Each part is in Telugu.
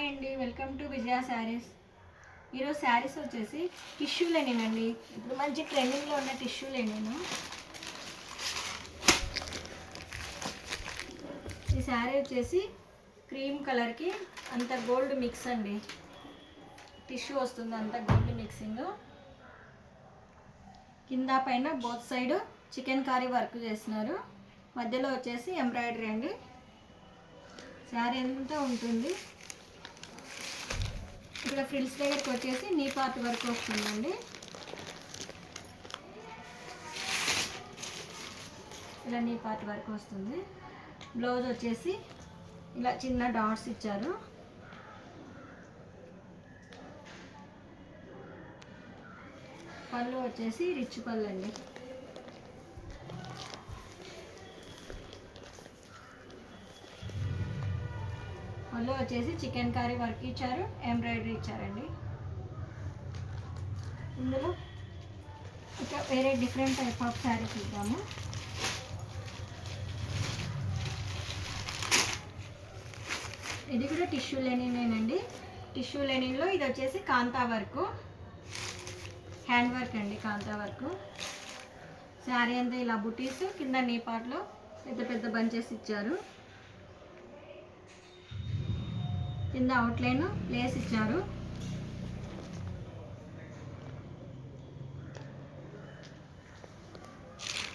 హాయ్ అండి, వెల్కమ్ టు విజయ శారీస్. ఈరోజు శారీస్ వచ్చేసి టిష్యూ లెనిన్ అండి. ఇప్పుడు మంచి ట్రెండింగ్లో ఉన్న టిష్యూ లెనిన్. ఈ శారీ వచ్చేసి క్రీమ్ కలర్కి అంత గోల్డ్ మిక్స్ అండి. టిష్యూ వస్తుంది, అంత గోల్డ్ మిక్సింగ్. కింద పైన both side chicken curry work చేస్తున్నారు. మధ్యలో వచ్చేసి ఎంబ్రాయిడరీ అండి. శారీ అంతా ఉంటుంది. ఇక్కడ ఫ్రిల్స్ దగ్గరికి వచ్చేసి నీ పార్ట్ వరకు వస్తుందండి. ఇలా నీ పార్ట్ వరకు వస్తుంది. బ్లౌజ్ వచ్చేసి ఇలా చిన్న డాట్స్ ఇచ్చారు. పళ్ళు వచ్చేసి రిచ్ పళ్ళు అండి. పళ్ళు వచ్చేసి చికెన్ కర్రీ వర్క్ ఇచ్చారు, ఎంబ్రాయిడరీ ఇచ్చారండి. ఇందులో ఇంకా వేరే డిఫరెంట్ టైప్ ఆఫ్ శారీ చూద్దాము. ఇది కూడా టిష్యూ లెనినేనండి. టిష్యూ లెనిన్లో ఇది వచ్చేసి కాంతా వర్క్, హ్యాండ్ వర్క్ అండి. కాంతా వర్క్. శారీ అంతా ఇలా బుటీస్, కింద నీ పార్ట్లో పెద్ద పెద్ద బంచెస్ ఇచ్చారు. కింద అవుట్లైన్ లేస్ ఇచ్చారు.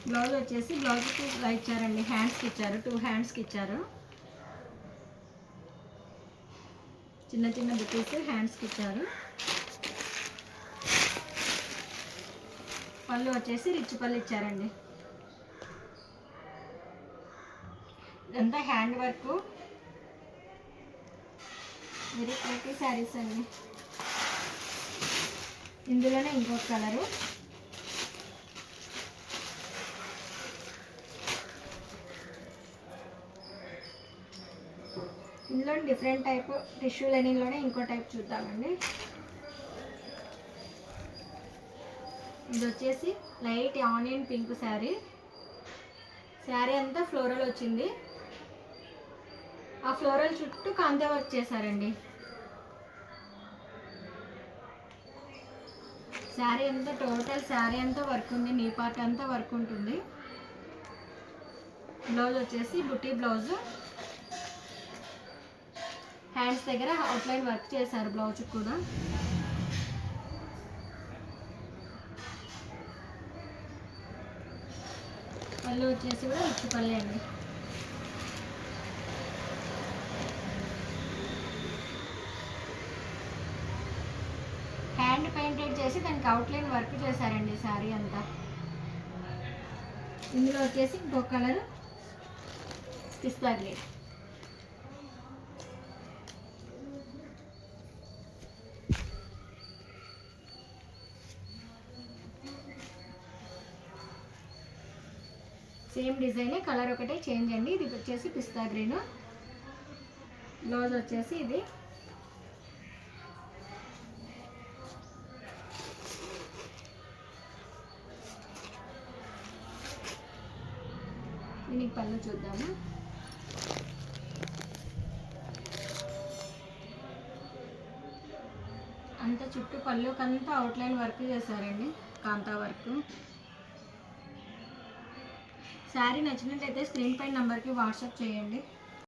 బ్లౌజ్ వచ్చేసి బ్లౌజ్కి ఇలా ఇచ్చారండి, హ్యాండ్స్కి ఇచ్చారు, 2 హ్యాండ్స్కి ఇచ్చారు. చిన్న చిన్న బుటీస్ హ్యాండ్స్కి ఇచ్చారు. పళ్ళు వచ్చేసి రిచ్ పళ్ళు ఇచ్చారండి. ఇదంతా hand work. Very pretty saris అండి. ఇందులోనే ఇంకొక కలరు. ఇందులో డిఫరెంట్ టైప్ టిష్యూ లెనిన్లోనే ఇంకో టైప్ చూద్దామండి. ఇది వచ్చేసి light onion pink sari. Sari అంతా ఫ్లోరల్ వచ్చింది. ఆ ఫ్లోరల్ చుట్టూ కాంతా వర్క్ చేశారండి. శారీ అంతా టోటల్ శారీ అంతా వర్క్ ఉంది. నీ పార్ట్ అంతా వర్క్ ఉంటుంది. బ్లౌజ్ వచ్చేసి బుటీ బ్లౌజ్. హ్యాండ్స్ దగ్గర అవుట్లైన్ వర్క్ చేశారు బ్లౌజ్ కూడా. పళ్ళు వచ్చేసి కూడా రిచ్ పళ్ళు అండి. హ్యాండ్ పెయింటెడ్ చేసి దానికి అవుట్లైన్ వర్క్ చేశారండి శారీ అంతా. ఇందులో వచ్చేసి ఇంకో కలర్ పిస్తా గ్రీన్. సేమ్ డిజైనే, కలర్ ఒకటే చేంజ్ అండి. ఇది వచ్చేసి పిస్తా గ్రీన్. బ్లౌజ్ వచ్చేసి ఇది. దీనికి పళ్ళు చూద్దాము. అంత చుట్టూ పళ్ళుకంతా అవుట్లైన్ వర్క్ చేశారండి, కాంతా వర్క్. శారీ నచ్చినట్లయితే స్క్రీన్ పై నెంబర్కి వాట్సాప్ చేయండి.